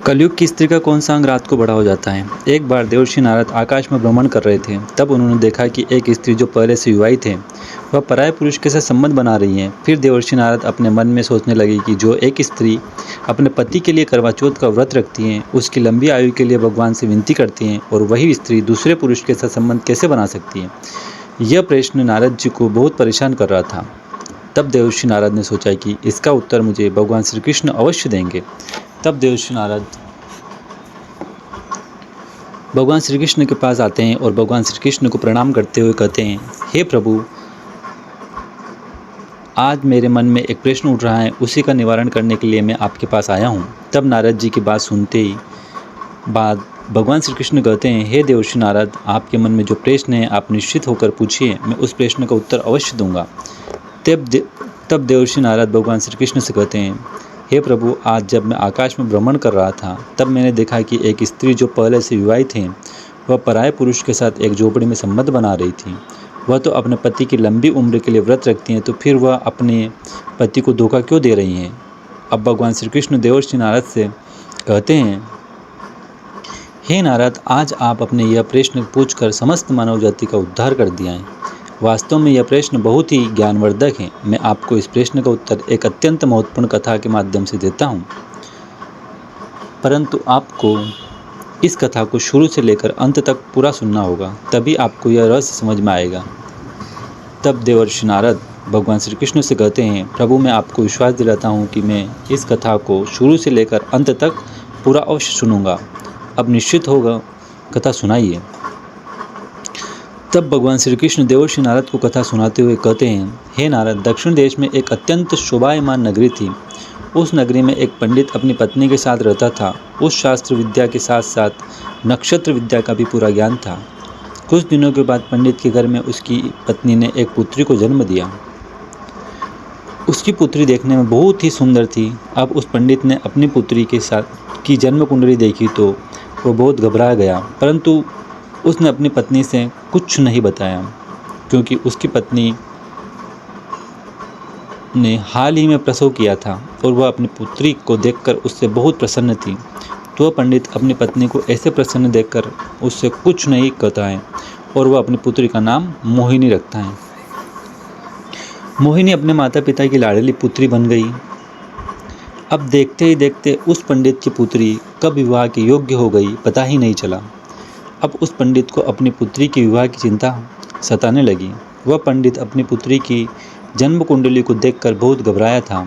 कलयुग की स्त्री का कौन सा अंग रात को बड़ा हो जाता है। एक बार देवर्षि नारद आकाश में भ्रमण कर रहे थे। तब उन्होंने देखा कि एक स्त्री जो पहले से विवाहित थे वह पराये पुरुष के साथ संबंध बना रही है। फिर देवर्षि नारद अपने मन में सोचने लगे कि जो एक स्त्री अपने पति के लिए करवा चौथ का व्रत रखती है, उसकी लंबी आयु के लिए भगवान से विनती करती है, और वही स्त्री दूसरे पुरुष के साथ संबंध कैसे बना सकती है। यह प्रश्न नारद जी को बहुत परेशान कर रहा था। तब देवर्षि नारद ने सोचा कि इसका उत्तर मुझे भगवान श्री कृष्ण अवश्य देंगे। तब देवर्षि नारद भगवान श्री कृष्ण के पास आते हैं और भगवान श्री कृष्ण को प्रणाम करते हुए कहते हैं, हे प्रभु, आज मेरे मन में एक प्रश्न उठ रहा है, उसी का निवारण करने के लिए मैं आपके पास आया हूँ। तब नारद जी की बात सुनते ही बाद भगवान श्री कृष्ण कहते हैं, हे देवर्षि नारद, आपके मन में जो प्रश्न है आप निश्चित होकर पूछिए, मैं उस प्रश्न का उत्तर अवश्य दूंगा। तब देवर्षि नारद भगवान श्री कृष्ण से कहते हैं, हे प्रभु, आज जब मैं आकाश में भ्रमण कर रहा था तब मैंने देखा कि एक स्त्री जो पहले से विवाहित थी वह पराये पुरुष के साथ एक झोपड़ी में संबंध बना रही थी। वह तो अपने पति की लंबी उम्र के लिए व्रत रखती हैं, तो फिर वह अपने पति को धोखा क्यों दे रही हैं। अब भगवान श्री कृष्ण देवर्षि नारद से कहते हैं, हे नारद, आज आप अपने यह प्रश्न पूछकर समस्त मानव जाति का उद्धार कर दिया है। वास्तव में यह प्रश्न बहुत ही ज्ञानवर्धक है। मैं आपको इस प्रश्न का उत्तर एक अत्यंत महत्वपूर्ण कथा के माध्यम से देता हूँ, परंतु आपको इस कथा को शुरू से लेकर अंत तक पूरा सुनना होगा, तभी आपको यह रहस्य समझ में आएगा। तब देवर्षि नारद भगवान श्री कृष्ण से कहते हैं, प्रभु, मैं आपको विश्वास दिलाता हूँ कि मैं इस कथा को शुरू से लेकर अंत तक पूरा अवश्य सुनूंगा। अब निश्चित होगा, कथा सुनाइए। तब भगवान श्री कृष्ण देवर्षि नारद को कथा सुनाते हुए कहते हैं, हे नारद, दक्षिण देश में एक अत्यंत शोभायमान नगरी थी। उस नगरी में एक पंडित अपनी पत्नी के साथ रहता था। उस शास्त्र विद्या के साथ साथ नक्षत्र विद्या का भी पूरा ज्ञान था। कुछ दिनों के बाद पंडित के घर में उसकी पत्नी ने एक पुत्री को जन्म दिया। उसकी पुत्री देखने में बहुत ही सुंदर थी। अब उस पंडित ने अपनी पुत्री के साथ की जन्म कुंडली देखी तो वो बहुत घबरा गया, परंतु उसने अपनी पत्नी से कुछ नहीं बताया, क्योंकि उसकी पत्नी ने हाल ही में प्रसव किया था और वह अपनी पुत्री को देखकर उससे बहुत प्रसन्न थी। तो पंडित अपनी पत्नी को ऐसे प्रसन्न देखकर उससे कुछ नहीं कहता है और वह अपनी पुत्री का नाम मोहिनी रखता है। मोहिनी अपने माता पिता की लाडली पुत्री बन गई। अब देखते ही देखते उस पंडित की पुत्री कब विवाह के योग्य हो गई पता ही नहीं चला। अब उस पंडित को अपनी पुत्री के विवाह की चिंता सताने लगी। वह पंडित अपनी पुत्री की जन्म कुंडली को देखकर बहुत घबराया था,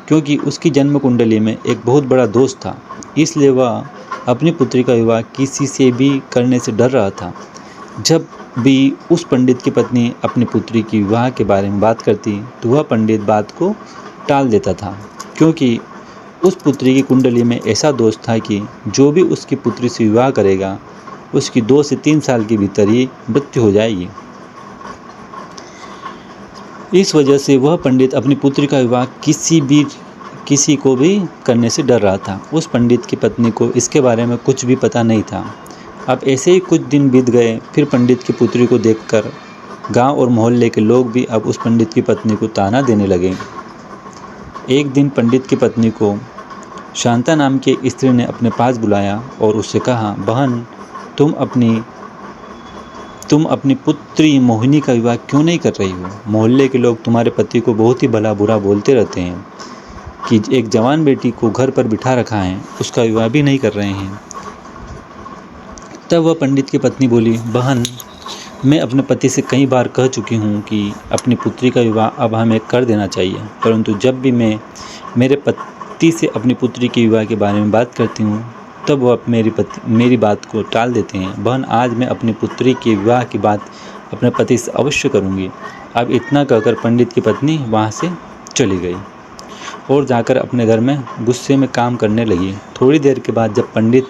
क्योंकि उसकी जन्म कुंडली में एक बहुत बड़ा दोष था। इसलिए वह अपनी पुत्री का विवाह किसी से भी करने से डर रहा था। जब भी उस पंडित की पत्नी अपनी पुत्री की विवाह के बारे में बात करती तो वह पंडित बात को टाल देता था, क्योंकि उस पुत्री की कुंडली में ऐसा दोष था कि जो भी उसकी पुत्री से विवाह करेगा उसकी 2 से 3 साल के भीतर ही मृत्यु हो जाएगी। इस वजह से वह पंडित अपनी पुत्री का विवाह किसी को भी करने से डर रहा था। उस पंडित की पत्नी को इसके बारे में कुछ भी पता नहीं था। अब ऐसे ही कुछ दिन बीत गए। फिर पंडित की पुत्री को देखकर गांव और मोहल्ले के लोग भी अब उस पंडित की पत्नी को ताना देने लगे। एक दिन पंडित की पत्नी को शांता नाम की एक स्त्री ने अपने पास बुलाया और उससे कहा, बहन, तुम अपनी पुत्री मोहिनी का विवाह क्यों नहीं कर रही हो। मोहल्ले के लोग तुम्हारे पति को बहुत ही भला बुरा बोलते रहते हैं कि एक जवान बेटी को घर पर बिठा रखा है, उसका विवाह भी नहीं कर रहे हैं। तब वह पंडित की पत्नी बोली, बहन, मैं अपने पति से कई बार कह चुकी हूँ कि अपनी पुत्री का विवाह अब हमें कर देना चाहिए, परंतु जब भी मैं मेरे पति से अपनी पुत्री के विवाह के बारे में बात करती हूँ तब वह मेरी बात को टाल देते हैं। बहन, आज मैं अपनी पुत्री के विवाह की बात अपने पति से अवश्य करूँगी। अब इतना कहकर पंडित की पत्नी वहाँ से चली गई और जाकर अपने घर में गुस्से में काम करने लगी। थोड़ी देर के बाद जब पंडित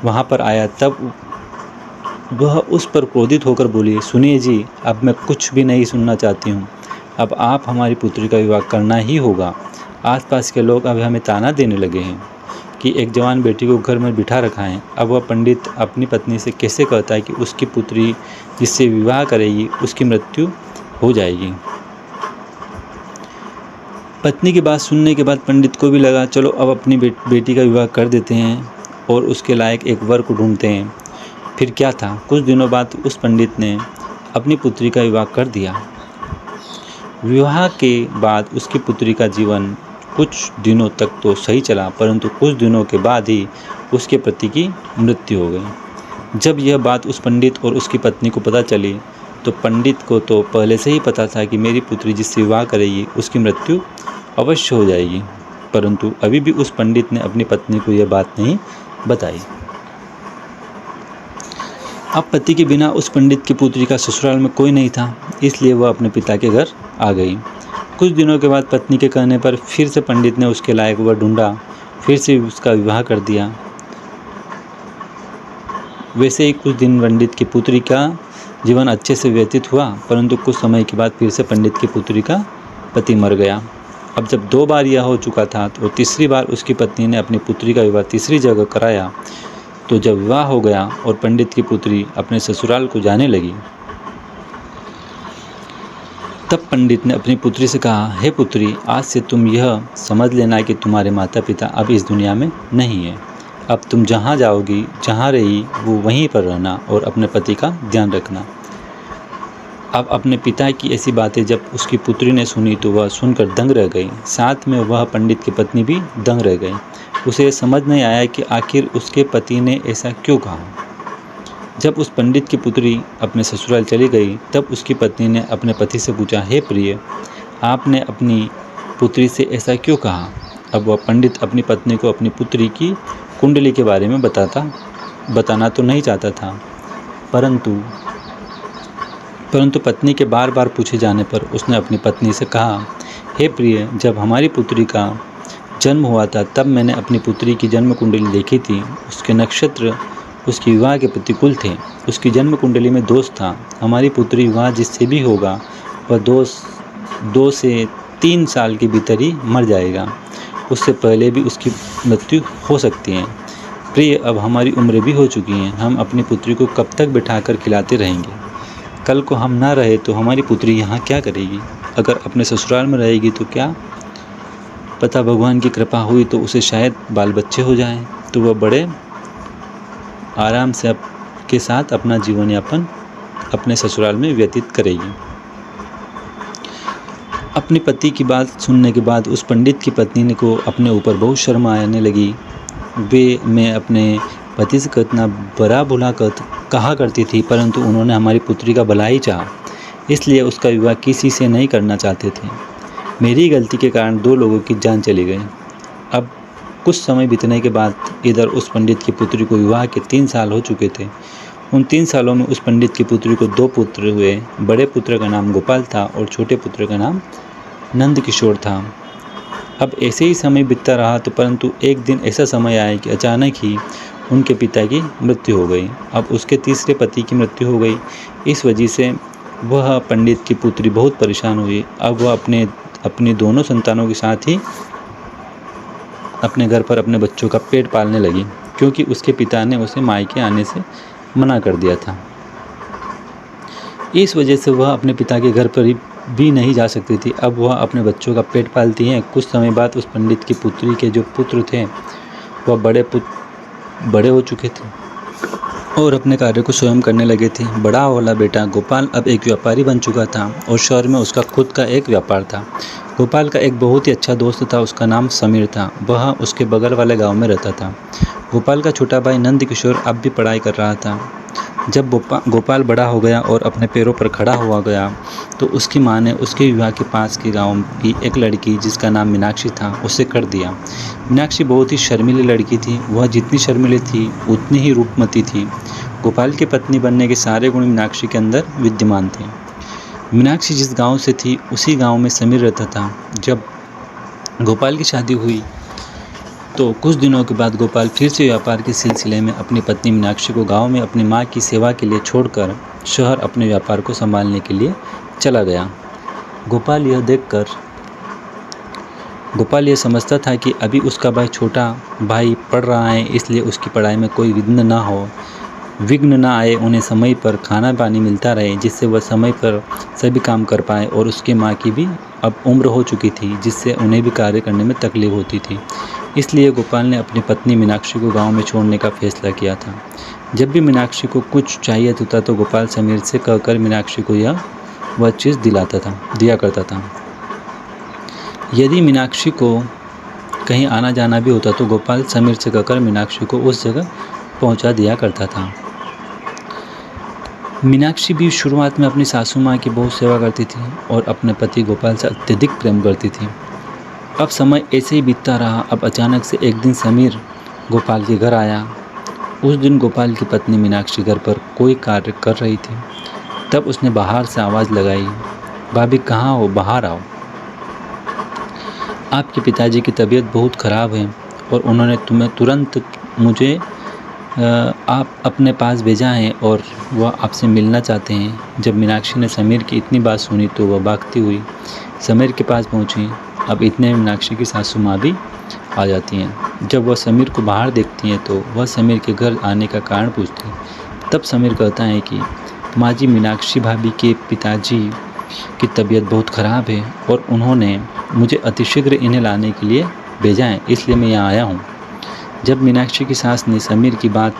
वहाँ पर आया तब वह उस पर क्रोधित होकर बोली, सुनिए जी, अब मैं कुछ भी नहीं सुनना चाहती हूँ। अब आप हमारी पुत्री का विवाह करना ही होगा। आसपास के लोग अब हमें ताना देने लगे हैं कि एक जवान बेटी को घर में बिठा रखा है। अब वह पंडित अपनी पत्नी से कैसे कहता है कि उसकी पुत्री जिससे विवाह करेगी उसकी मृत्यु हो जाएगी। पत्नी की बात सुनने के बाद पंडित को भी लगा चलो अब अपनी बेटी का विवाह कर देते हैं और उसके लायक एक वर को ढूंढते हैं। फिर क्या था, कुछ दिनों बाद उस पंडित ने अपनी पुत्री का विवाह कर दिया। विवाह के बाद उसकी पुत्री का जीवन कुछ दिनों तक तो सही चला, परंतु कुछ दिनों के बाद ही उसके पति की मृत्यु हो गई। जब यह बात उस पंडित और उसकी पत्नी को पता चली तो पंडित को तो पहले से ही पता था कि मेरी पुत्री जिससे विवाह करेगी उसकी मृत्यु अवश्य हो जाएगी, परंतु अभी भी उस पंडित ने अपनी पत्नी को यह बात नहीं बताई। अब पति के बिना उस पंडित की पुत्री का ससुराल में कोई नहीं था, इसलिए वह अपने पिता के घर आ गई। कुछ दिनों के बाद पत्नी के कहने पर फिर से पंडित ने उसके लायक वर ढूंढा, फिर से उसका विवाह कर दिया। वैसे ही कुछ दिन पंडित की पुत्री का जीवन अच्छे से व्यतीत हुआ, परंतु कुछ समय के बाद फिर से पंडित की पुत्री का पति मर गया। अब जब 2 बार यह हो चुका था तो तीसरी बार उसकी पत्नी ने अपनी पुत्री का विवाह तीसरी जगह कराया। तो जब विवाह हो गया और पंडित की पुत्री अपने ससुराल को जाने लगी, तब पंडित ने अपनी पुत्री से कहा, हे पुत्री, आज से तुम यह समझ लेना कि तुम्हारे माता पिता अब इस दुनिया में नहीं है। अब तुम जहाँ जाओगी, जहाँ रही वो वहीं पर रहना और अपने पति का ध्यान रखना। अब अपने पिता की ऐसी बातें जब उसकी पुत्री ने सुनी तो वह सुनकर दंग रह गई। साथ में वह पंडित की पत्नी भी दंग रह गई। उसे समझ नहीं आया कि आखिर उसके पति ने ऐसा क्यों कहा। जब उस पंडित की पुत्री अपने ससुराल चली गई तब उसकी पत्नी ने अपने पति से पूछा, हे प्रिय, आपने अपनी पुत्री से ऐसा क्यों कहा। अब वह पंडित अपनी पत्नी को अपनी पुत्री की कुंडली के बारे में बताना तो नहीं चाहता था, परंतु पत्नी के बार बार पूछे जाने पर उसने अपनी पत्नी से कहा, हे प्रिय, जब हमारी पुत्री का जन्म हुआ था तब मैंने अपनी पुत्री की जन्म कुंडली देखी थी। उसके नक्षत्र उसके विवाह के प्रतिकूल थे। उसकी जन्म कुंडली में दोष था। हमारी पुत्री विवाह जिससे भी होगा वह 2 से 3 साल के भीतर ही मर जाएगा। उससे पहले भी उसकी मृत्यु हो सकती है। प्रिय, अब हमारी उम्र भी हो चुकी है। हम अपनी पुत्री को कब तक बिठाकर खिलाते रहेंगे। कल को हम ना रहे तो हमारी पुत्री यहाँ क्या करेगी। अगर अपने ससुराल में रहेगी तो क्या पता, भगवान की कृपा हुई तो उसे शायद बाल बच्चे हो जाएं, तो वह बड़े आराम से के साथ अपना जीवन यापन अपने ससुराल में व्यतीत करेगी। अपने पति की बात सुनने के बाद उस पंडित की पत्नी को अपने ऊपर बहुत शर्म आने लगी। मैं अपने पति से कितना बड़ा भला कहा करती थी, परंतु उन्होंने हमारी पुत्री का भला ही चाहा, इसलिए उसका विवाह किसी से नहीं करना चाहते थे। मेरी गलती के कारण 2 लोगों की जान चली गई। अब कुछ समय बीतने के बाद इधर उस पंडित की पुत्री को विवाह के 3 साल हो चुके थे। उन 3 सालों में उस पंडित की पुत्री को 2 पुत्र हुए। बड़े पुत्र का नाम गोपाल था और छोटे पुत्र का नाम नंद किशोर था। अब ऐसे ही समय बीतता रहा तो परंतु एक दिन ऐसा समय आया कि अचानक ही उनके पिता की मृत्यु हो गई। अब उसके तीसरे पति की मृत्यु हो गई। इस वजह से वह पंडित की पुत्री बहुत परेशान हुई। अब वह अपनी दोनों संतानों के साथ ही अपने घर पर अपने बच्चों का पेट पालने लगी, क्योंकि उसके पिता ने उसे मायके आने से मना कर दिया था। इस वजह से वह अपने पिता के घर पर भी नहीं जा सकती थी। अब वह अपने बच्चों का पेट पालती हैं। कुछ समय बाद उस पंडित की पुत्री के जो पुत्र थे वह बड़े हो चुके थे और अपने कार्य को स्वयं करने लगे थे। बड़ा वाला बेटा गोपाल अब एक व्यापारी बन चुका था और शहर में उसका खुद का एक व्यापार था। गोपाल का एक बहुत ही अच्छा दोस्त था, उसका नाम समीर था। वह उसके बगल वाले गांव में रहता था। गोपाल का छोटा भाई नंद किशोर अब भी पढ़ाई कर रहा था। जब गोपाल बड़ा हो गया और अपने पैरों पर खड़ा हुआ गया तो उसकी माँ ने उसके विवाह के पास के गांव की एक लड़की जिसका नाम मीनाक्षी था उससे कर दिया। मीनाक्षी बहुत ही शर्मीली लड़की थी। वह जितनी शर्मीली थी उतनी ही रूपमती थी। गोपाल की पत्नी बनने के सारे गुण मीनाक्षी के अंदर विद्यमान थे। मीनाक्षी जिस गांव से थी उसी गांव में समीर रहता था। जब गोपाल की शादी हुई तो कुछ दिनों के बाद गोपाल फिर से व्यापार के सिलसिले में अपनी पत्नी मीनाक्षी को गांव में अपनी मां की सेवा के लिए छोड़कर शहर अपने व्यापार को संभालने के लिए चला गया। गोपाल यह समझता था कि अभी उसका छोटा भाई पढ़ रहा है, इसलिए उसकी पढ़ाई में कोई विघ्न ना हो। विघ्न ना आए, उन्हें समय पर खाना पानी मिलता रहे, जिससे वह समय पर सभी काम कर पाए। और उसके माँ की भी अब उम्र हो चुकी थी, जिससे उन्हें भी कार्य करने में तकलीफ होती थी। इसलिए गोपाल ने अपनी पत्नी मीनाक्षी को गांव में छोड़ने का फैसला किया था। जब भी मीनाक्षी को कुछ चाहिए होता तो गोपाल समीर से कहकर मीनाक्षी को वह चीज़ दिया करता था। यदि मीनाक्षी को कहीं आना जाना भी होता तो गोपाल समीर से कहकर मीनाक्षी को उस जगह पहुंचा दिया करता था। मीनाक्षी भी शुरुआत में अपनी सासू माँ की बहुत सेवा करती थी और अपने पति गोपाल से अत्यधिक प्रेम करती थी। अब समय ऐसे ही बीतता रहा। अब अचानक से एक दिन समीर गोपाल के घर आया। उस दिन गोपाल की पत्नी मीनाक्षी घर पर कोई कार्य कर रही थी। तब उसने बाहर से आवाज़ लगाई, भाभी कहाँ हो, बाहर आओ। आपके पिताजी की तबीयत बहुत ख़राब है और उन्होंने तुम्हें तुरंत मुझे आप अपने पास भेजा है और वह आपसे मिलना चाहते हैं। जब मीनाक्षी ने समीर की इतनी बात सुनी तो वह भागती हुई समीर के पास पहुंची। अब इतने में मीनाक्षी की सासू माँ भी आ जाती हैं। जब वह समीर को बाहर देखती हैं तो वह समीर के घर आने का कारण पूछती हैं। तब समीर कहता है कि माँ जी, मीनाक्षी भाभी के पिताजी की तबीयत बहुत ख़राब है और उन्होंने मुझे अतिशीघ्र इन्हें लाने के लिए भेजा है, इसलिए मैं यहाँ आया हूँ। जब मीनाक्षी की सास ने समीर की बात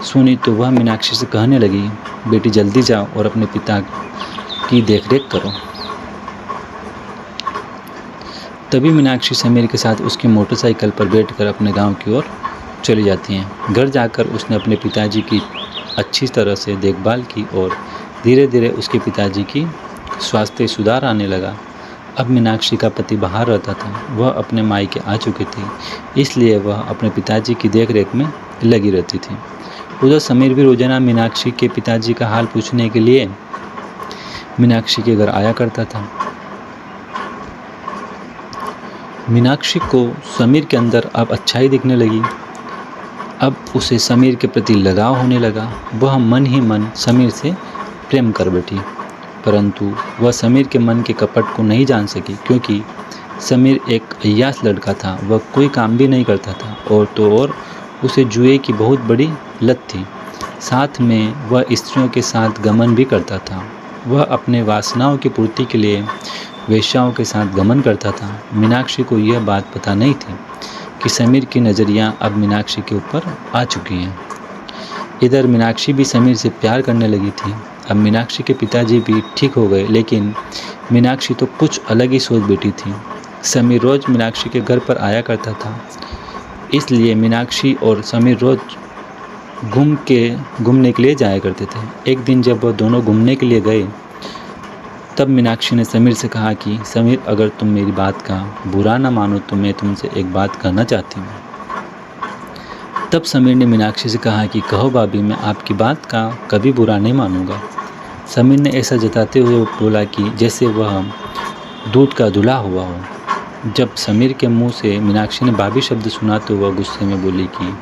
सुनी तो वह मीनाक्षी से कहने लगी, बेटी जल्दी जाओ और अपने पिता की देखरेख करो। तभी मीनाक्षी समीर के साथ उसकी मोटरसाइकिल पर बैठकर अपने गांव की ओर चली जाती हैं। घर जाकर उसने अपने पिताजी की अच्छी तरह से देखभाल की और धीरे धीरे उसके पिताजी की स्वास्थ्य सुधार आने लगा। अब मीनाक्षी का पति बाहर रहता था। वह अपने मायके आ चुकी थी, इसलिए वह अपने पिताजी की देखरेख में लगी रहती थी। उधर समीर भी रोजाना मीनाक्षी के पिताजी का हाल पूछने के लिए मीनाक्षी के घर आया करता था। मीनाक्षी को समीर के अंदर अब अच्छाई दिखने लगी। अब उसे समीर के प्रति लगाव होने लगा। वह मन ही मन समीर से प्रेम कर बैठी, परंतु वह समीर के मन के कपट को नहीं जान सकी, क्योंकि समीर एक अय्याश लड़का था। वह कोई काम भी नहीं करता था और उसे जुए की बहुत बड़ी लत थी। साथ में वह स्त्रियों के साथ गमन भी करता था। वह अपने वासनाओं की पूर्ति के लिए वेश्याओं के साथ गमन करता था। मीनाक्षी को यह बात पता नहीं थी कि समीर की नज़रियाँ अब मीनाक्षी के ऊपर आ चुकी हैं। इधर मीनाक्षी भी समीर से प्यार करने लगी थी। अब मीनाक्षी के पिताजी भी ठीक हो गए, लेकिन मीनाक्षी तो कुछ अलग ही सोच बैठी थी। समीर रोज़ मीनाक्षी के घर पर आया करता था, इसलिए मीनाक्षी और समीर रोज़ घूमने के लिए जाया करते थे। एक दिन जब वह दोनों घूमने के लिए गए तब मीनाक्षी ने समीर से कहा कि समीर, अगर तुम मेरी बात का बुरा ना मानो तो मैं तुमसे एक बात कहना चाहती हूँ। तब समीर ने मीनाक्षी से कहा कि कहो भाभी, मैं आपकी बात का कभी बुरा नहीं मानूंगा। समीर ने ऐसा जताते हुए बोला कि जैसे वह दूध का धुला हुआ हो। जब समीर के मुंह से मीनाक्षी ने भाभी शब्द सुना तो वह गुस्से में बोली कि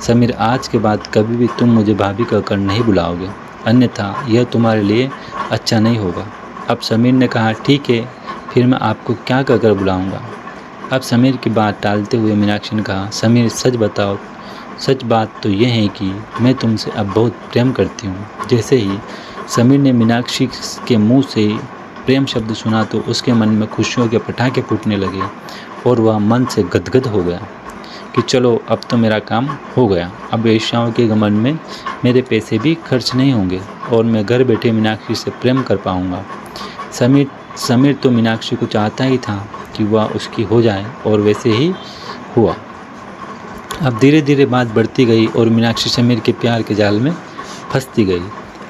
समीर, आज के बाद कभी भी तुम मुझे भाभी कहकर नहीं बुलाओगे, अन्यथा यह तुम्हारे लिए अच्छा नहीं होगा। अब समीर ने कहा, ठीक है, फिर मैं आपको क्या कहकर बुलाऊंगा। अब समीर की बात टालते हुए मीनाक्षी ने कहा, समीर सच बताओ। सच बात तो यह है कि मैं तुमसे अब बहुत प्रेम करती हूँ। जैसे ही समीर ने मीनाक्षी के मुंह से प्रेम शब्द सुना तो उसके मन में खुशियों के पटाखे फूटने लगे और वह मन से गदगद हो गया कि चलो, अब तो मेरा काम हो गया। अब वेश्याओं के गमन में मेरे पैसे भी खर्च नहीं होंगे और मैं घर बैठे मीनाक्षी से प्रेम कर पाऊँगा। समीर तो मीनाक्षी को चाहता ही था कि वह उसकी हो जाए और वैसे ही हुआ। अब धीरे धीरे बात बढ़ती गई और मीनाक्षी समीर के प्यार के जाल में फंसती गई।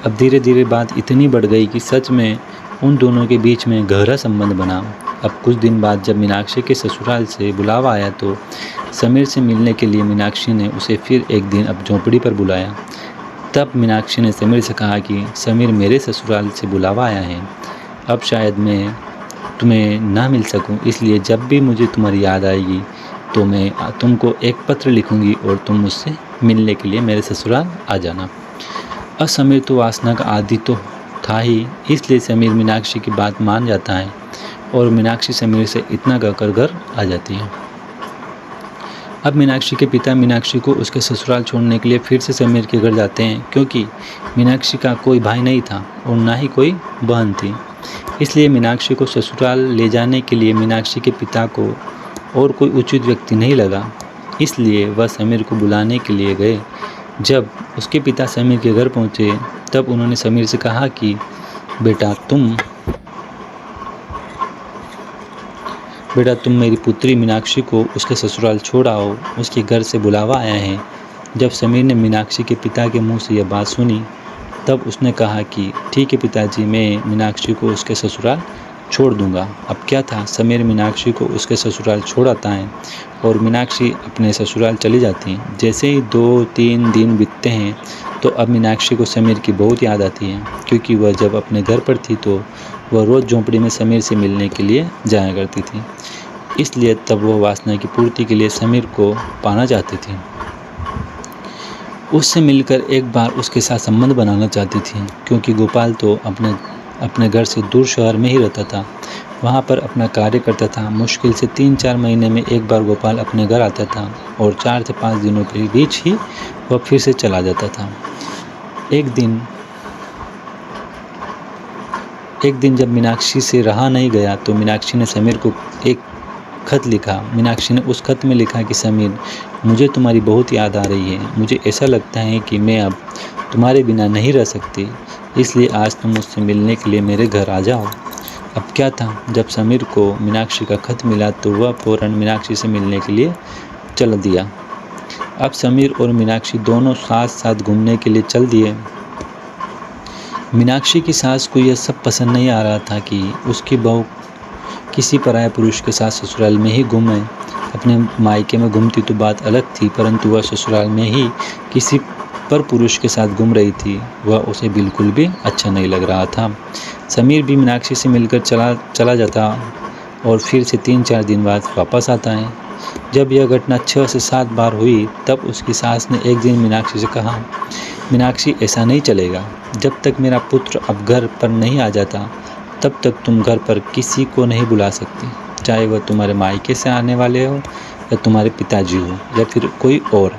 अब धीरे धीरे बात इतनी बढ़ गई कि सच में उन दोनों के बीच में गहरा संबंध बना। अब कुछ दिन बाद जब मीनाक्षी के ससुराल से बुलावा आया तो समीर से मिलने के लिए मीनाक्षी ने उसे फिर एक दिन अब झोंपड़ी पर बुलाया। तब मीनाक्षी ने समीर से कहा कि समीर, मेरे ससुराल से बुलावा आया है, अब शायद मैं तुम्हें ना मिल सकूं, इसलिए जब भी मुझे तुम्हारी याद आएगी तो मैं तुमको एक पत्र लिखूंगी और तुम मुझसे मिलने के लिए मेरे ससुराल आ जाना। अब समीर तो वासना का आदी तो था ही, इसलिए समीर मीनाक्षी की बात मान जाता है और मीनाक्षी समीर से इतना कहकर घर आ जाती है। अब मीनाक्षी के पिता मीनाक्षी को उसके ससुराल छोड़ने के लिए फिर से समीर के घर जाते हैं, क्योंकि मीनाक्षी का कोई भाई नहीं था और ना ही कोई बहन थी। इसलिए मीनाक्षी को ससुराल ले जाने के लिए मीनाक्षी के पिता को और कोई उचित व्यक्ति नहीं लगा। इसलिए वह समीर को बुलाने के लिए गए। जब उसके पिता समीर के घर पहुंचे तब उन्होंने समीर से कहा कि बेटा तुम मेरी पुत्री मीनाक्षी को उसके ससुराल छोड़ आओ, उसके घर से बुलावा आया है। जब समीर ने मीनाक्षी के पिता के मुंह से यह बात सुनी तब उसने कहा कि ठीक है पिताजी, मैं मीनाक्षी को उसके ससुराल छोड़ दूंगा। अब क्या था, समीर मीनाक्षी को उसके ससुराल छोड़ आता है और मीनाक्षी अपने ससुराल चली जाती है। जैसे ही 2-3 दिन बीतते हैं तो अब मीनाक्षी को समीर की बहुत याद आती है, क्योंकि वह जब अपने घर पर थी तो वह रोज़ झोंपड़ी में समीर से मिलने के लिए जाया करती थी। इसलिए तब वह वासना की पूर्ति के लिए समीर को पाना चाहती थी। उससे मिलकर एक बार उसके साथ संबंध बनाना चाहती थी, क्योंकि गोपाल तो अपने घर से दूर शहर में ही रहता था, वहाँ पर अपना कार्य करता था। मुश्किल से 3-4 महीने में एक बार गोपाल अपने घर आता था और 4 से 5 दिनों के बीच ही वह फिर से चला जाता था। एक दिन जब मीनाक्षी से रहा नहीं गया तो मीनाक्षी ने समीर को एक खत लिखा। मीनाक्षी ने उस खत में लिखा कि समीर, मुझे तुम्हारी बहुत याद आ रही है। मुझे ऐसा लगता है कि मैं अब तुम्हारे बिना नहीं रह सकती, इसलिए आज तुम मुझसे मिलने के लिए मेरे घर आ जाओ। अब क्या था, जब समीर को मीनाक्षी का खत मिला तो वह फ़ौरन मीनाक्षी से मिलने के लिए चल दिया। अब समीर और मीनाक्षी दोनों साथ साथ घूमने के लिए चल दिए। मीनाक्षी की सास को यह सब पसंद नहीं आ रहा था कि उसकी बहू किसी पराये पुरुष के साथ ससुराल में ही घूमे। अपने मायके में घूमती तो बात अलग थी, परंतु वह ससुराल में ही किसी पर पुरुष के साथ घूम रही थी, वह उसे बिल्कुल भी अच्छा नहीं लग रहा था। समीर भी मीनाक्षी से मिलकर चला जाता और फिर से 3-4 दिन बाद वापस आता है। जब यह घटना 6 से 7 बार हुई तब उसकी सास ने एक दिन मीनाक्षी से कहा, मीनाक्षी, ऐसा नहीं चलेगा। जब तक मेरा पुत्र अब घर पर नहीं आ जाता तब तक तुम घर पर किसी को नहीं बुला सकती, चाहे वह तुम्हारे मायके से आने वाले हो या तुम्हारे पिताजी हो या फिर कोई और।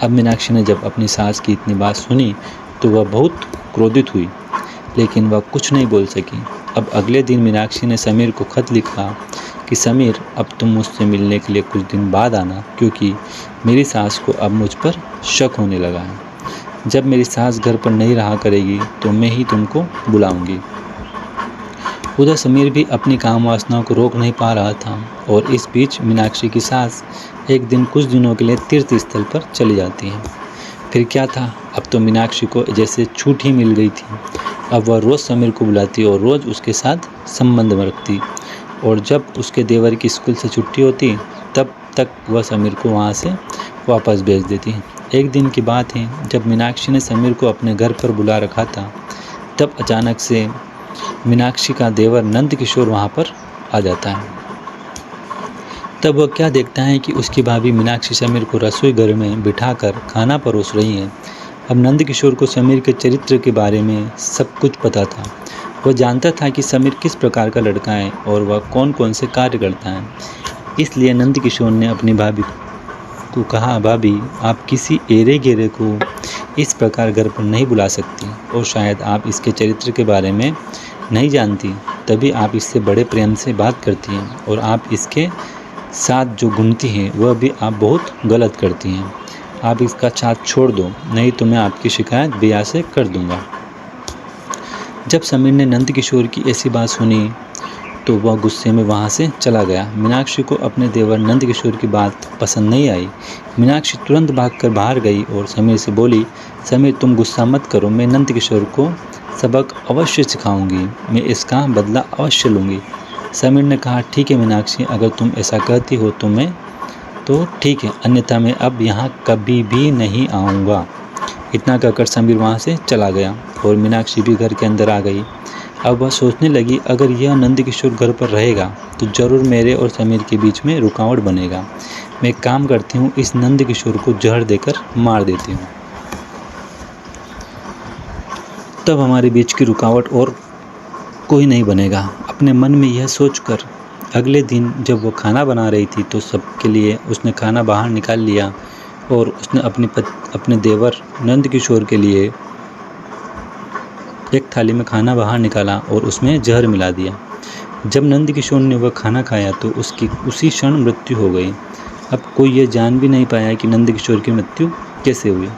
अब मीनाक्षी ने जब अपनी सास की इतनी बात सुनी तो वह बहुत क्रोधित हुई, लेकिन वह कुछ नहीं बोल सकी। अब अगले दिन मीनाक्षी ने समीर को खत लिखा कि समीर, अब तुम मुझसे मिलने के लिए कुछ दिन बाद आना, क्योंकि मेरी सास को अब मुझ पर शक होने लगा है। जब मेरी सास घर पर नहीं रहा करेगी तो मैं ही तुमको बुलाऊंगी। उधर समीर भी अपनी काम वासनाओं को रोक नहीं पा रहा था और इस बीच मीनाक्षी की सास एक दिन कुछ दिनों के लिए तीर्थ स्थल पर चली जाती है। फिर क्या था, अब तो मीनाक्षी को जैसे छूट ही मिल गई थी। अब वह रोज़ समीर को बुलाती और रोज़ उसके साथ संबंध रखती, और जब उसके देवर की स्कूल से छुट्टी होती तब तक वह समीर को वहाँ से वापस भेज देती। एक दिन की बात है, जब मीनाक्षी ने समीर को अपने घर पर बुला रखा था तब अचानक से मीनाक्षी का देवर नंद किशोर वहाँ पर आ जाता है। तब वह क्या देखता है कि उसकी भाभी मीनाक्षी समीर को रसोई घर में बिठाकर खाना परोस रही है। अब नंद किशोर को समीर के चरित्र के बारे में सब कुछ पता था। वह जानता था कि समीर किस प्रकार का लड़का है और वह कौन कौन से कार्य करता है। इसलिए नंद किशोर ने अपनी भाभी को कहा, भाभी, आप किसी एरे गेरे को इस प्रकार घर पर नहीं बुला सकती, और शायद आप इसके चरित्र के बारे में नहीं जानती, तभी आप इससे बड़े प्रेम से बात करती हैं, और आप इसके साथ जो घूमती हैं वह भी आप बहुत गलत करती हैं। आप इसका साथ छोड़ दो, नहीं तो मैं आपकी शिकायत भैया से कर दूंगा। जब समीर ने नंद किशोर की ऐसी बात सुनी तो वह गुस्से में वहाँ से चला गया। मीनाक्षी को अपने देवर नंद किशोर की बात पसंद नहीं आई। मीनाक्षी तुरंत भागकर बाहर गई और समीर से बोली, समीर, तुम गुस्सा मत करो, मैं नंद किशोर को सबक अवश्य सिखाऊंगी, मैं इसका बदला अवश्य लूँगी। समीर ने कहा, ठीक है मीनाक्षी, अगर तुम ऐसा कहती हो तो ठीक है, अन्यथा मैं अब यहाँ कभी भी नहीं आऊँगा। इतना कहकर समीर वहाँ से चला गया और मीनाक्षी भी घर के अंदर आ गई। अब वह सोचने लगी, अगर यह नंद किशोर घर पर रहेगा तो ज़रूर मेरे और समीर के बीच में रुकावट बनेगा। मैं एक काम करती हूँ, इस नंद किशोर को जहर देकर मार देती हूँ, तब हमारे बीच की रुकावट और कोई नहीं बनेगा। अपने मन में यह सोचकर अगले दिन जब वो खाना बना रही थी तो सबके लिए उसने खाना बाहर निकाल लिया और उसने अपने देवर नंद किशोर के लिए एक थाली में खाना बाहर निकाला और उसमें जहर मिला दिया। जब नंद किशोर ने वह खाना खाया तो उसकी उसी क्षण मृत्यु हो गई। अब कोई ये जान भी नहीं पाया कि नंद किशोर की मृत्यु कैसे हुई।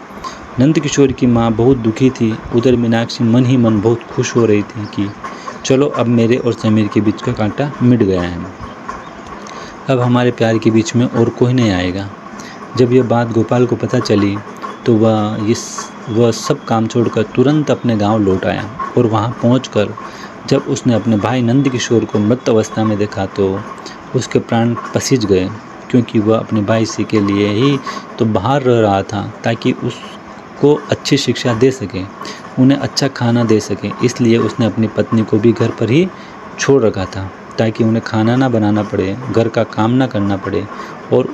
नंद किशोर की माँ बहुत दुखी थी। उधर मीनाक्षी मन ही मन बहुत खुश हो रही थी कि चलो अब मेरे और समीर के बीच का कांटा मिट गया है, अब हमारे प्यार के बीच में और कोई नहीं आएगा। जब यह बात गोपाल को पता चली तो वह सब काम छोड़कर तुरंत अपने गांव लौट आया और वहां पहुंचकर जब उसने अपने भाई नंद किशोर को मृत अवस्था में देखा तो उसके प्राण पसीज गए, क्योंकि वह अपने भाई से के लिए ही तो बाहर रह रहा था ताकि उसको अच्छी शिक्षा दे सके, उन्हें अच्छा खाना दे सके। इसलिए उसने अपनी पत्नी को भी घर पर ही छोड़ रखा था ताकि उन्हें खाना ना बनाना पड़े, घर का काम ना करना पड़े और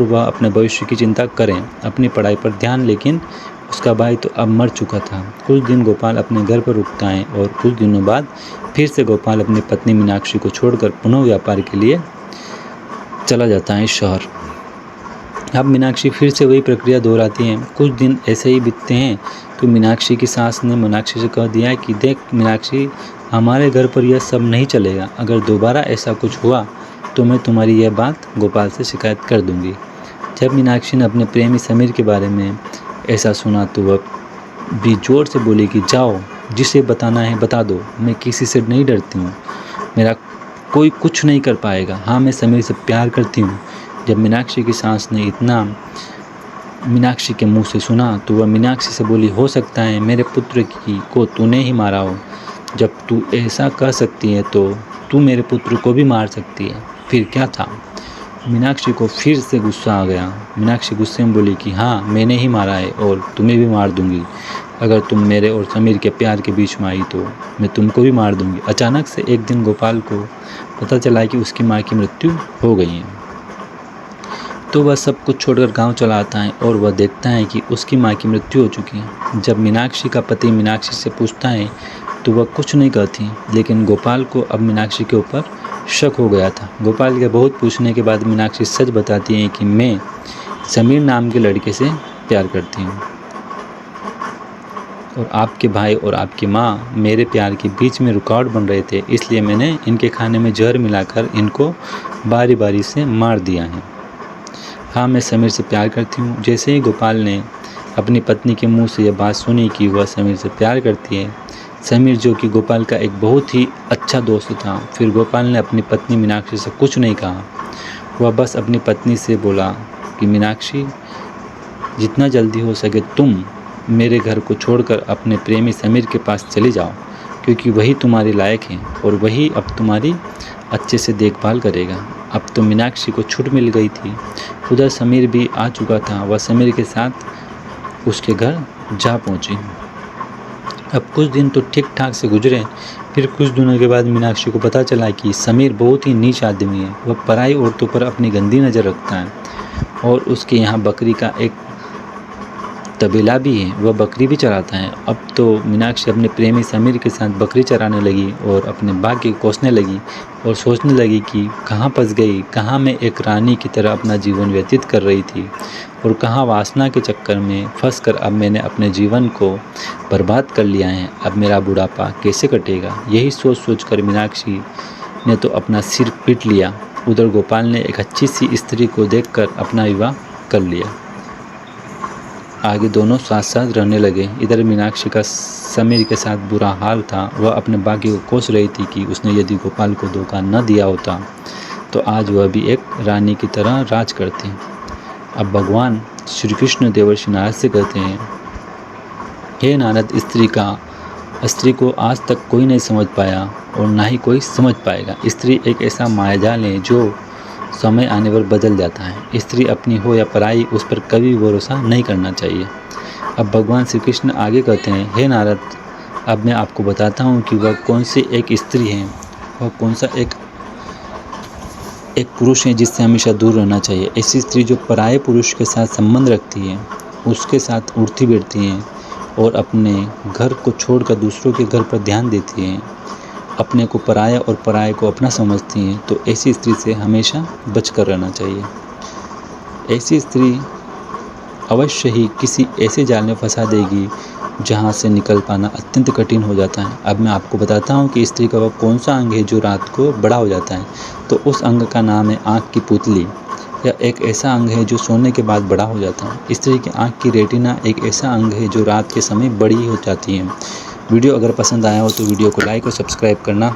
वह अपने भविष्य की चिंता करें, अपनी पढ़ाई पर ध्यान। लेकिन उसका भाई तो अब मर चुका था। कुछ दिन गोपाल अपने घर पर रुकता है और कुछ दिनों बाद फिर से गोपाल अपनी पत्नी मीनाक्षी को छोड़कर पुनः व्यापार के लिए चला जाता है शहर। अब मीनाक्षी फिर से वही प्रक्रिया दोहराती है। कुछ दिन ऐसे ही बीतते हैं तो मीनाक्षी की सास ने मीनाक्षी से कह दिया कि देख मीनाक्षी, हमारे घर पर यह सब नहीं चलेगा। अगर दोबारा ऐसा कुछ हुआ तो मैं तुम्हारी यह बात गोपाल से शिकायत कर दूंगी। जब मीनाक्षी ने अपने प्रेमी समीर के बारे में ऐसा सुना तो वह भी जोर से बोली कि जाओ, जिसे बताना है बता दो, मैं किसी से नहीं डरती हूँ, मेरा कोई कुछ नहीं कर पाएगा। हाँ, मैं समीर से प्यार करती हूँ। जब मीनाक्षी की सास ने इतना मीनाक्षी के मुंह से सुना तो वह मीनाक्षी से बोली, हो सकता है मेरे पुत्र को तूने ही मारा हो। जब तू ऐसा कह सकती है तो तू मेरे पुत्र को भी मार सकती है, फिर क्या था। मीनाक्षी को फिर से गुस्सा आ गया। मीनाक्षी गुस्से में बोली कि हाँ, मैंने ही मारा है और तुम्हें भी मार दूंगी। अगर तुम मेरे और समीर के प्यार के बीच में आई तो मैं तुमको भी मार दूंगी। अचानक से एक दिन गोपाल को पता चला कि उसकी माँ की मृत्यु हो गई है। तो वह सब कुछ छोड़कर गांव चला आता है और वह देखता है कि उसकी माँ की मृत्यु हो चुकी है। जब मीनाक्षी का पति मीनाक्षी से पूछता है तो वह कुछ नहीं कहती, लेकिन गोपाल को अब मीनाक्षी के ऊपर शक हो गया था। गोपाल के बहुत पूछने के बाद मीनाक्षी सच बताती है कि मैं समीर नाम के लड़के से प्यार करती हूँ और आपके भाई और आपकी माँ मेरे प्यार के बीच में रुकावट बन रहे थे, इसलिए मैंने इनके खाने में जहर मिलाकर इनको बारी बारी से मार दिया है। हाँ, मैं समीर से प्यार करती हूँ। जैसे ही गोपाल ने अपनी पत्नी के मुंह से यह बात सुनी कि वह समीर से प्यार करती है, समीर जो कि गोपाल का एक बहुत ही अच्छा दोस्त था, फिर गोपाल ने अपनी पत्नी मीनाक्षी से कुछ नहीं कहा। वह बस अपनी पत्नी से बोला कि मीनाक्षी, जितना जल्दी हो सके तुम मेरे घर को छोड़कर अपने प्रेमी समीर के पास चली जाओ, क्योंकि वही तुम्हारे लायक है और वही अब तुम्हारी अच्छे से देखभाल करेगा। अब तो मीनाक्षी को छूट मिल गई थी। उधर समीर भी आ चुका था। वह समीर के साथ उसके घर जा पहुंची। अब कुछ दिन तो ठीक ठाक से गुजरे। फिर कुछ दिनों के बाद मीनाक्षी को पता चला कि समीर बहुत ही नीच आदमी है। वह पराई औरतों पर अपनी गंदी नज़र रखता है और उसके यहाँ बकरी का एक तबेला भी है, वह बकरी भी चराता है। अब तो मीनाक्षी अपने प्रेमी समीर के साथ बकरी चराने लगी और अपने भाग्य को कोसने लगी और सोचने लगी कि कहाँ फंस गई, कहाँ मैं एक रानी की तरह अपना जीवन व्यतीत कर रही थी और कहाँ वासना के चक्कर में फंसकर अब मैंने अपने जीवन को बर्बाद कर लिया है। अब मेरा बुढ़ापा कैसे कटेगा। यही सोच सोचकर मीनाक्षी ने तो अपना सिर पीट लिया। उधर गोपाल ने एक अच्छी सी स्त्री को देखकर अपना विवाह कर लिया। आगे दोनों साथ साथ रहने लगे। इधर मीनाक्षी का समीर के साथ बुरा हाल था। वह अपने भाग्य को कोस रही थी कि उसने यदि गोपाल को धोखा न दिया होता तो आज वह भी एक रानी की तरह राज करती। अब भगवान श्री कृष्ण देवर्षि नारद से कहते हैं, हे नारद, स्त्री को आज तक कोई नहीं समझ पाया और ना ही कोई समझ पाएगा। स्त्री एक ऐसा मायाजाल है जो समय आने पर बदल जाता है। स्त्री अपनी हो या पराई, उस पर कभी भरोसा नहीं करना चाहिए। अब भगवान श्री कृष्ण आगे कहते हैं, हे नारद, अब मैं आपको बताता हूँ कि वह कौन सी एक स्त्री है, वह कौन सा एक पुरुष है जिससे हमेशा दूर रहना चाहिए। ऐसी स्त्री जो पराये पुरुष के साथ संबंध रखती है, उसके साथ उठती बैठती है और अपने घर को छोड़कर दूसरों के घर पर ध्यान देती है, अपने को पराया और पराये को अपना समझती हैं, तो ऐसी स्त्री से हमेशा बचकर रहना चाहिए। ऐसी स्त्री अवश्य ही किसी ऐसे जाल में फंसा देगी जहाँ से निकल पाना अत्यंत कठिन हो जाता है। अब मैं आपको बताता हूँ कि स्त्री का वह कौन सा अंग है जो रात को बड़ा हो जाता है। तो उस अंग का नाम है आँख की पुतली, या एक ऐसा अंग है जो सोने के बाद बड़ा हो जाता है। स्त्री की आँख की रेटिना एक ऐसा अंग है जो रात के समय बड़ी हो जाती है। वीडियो अगर पसंद आया हो तो वीडियो को लाइक और सब्सक्राइब करना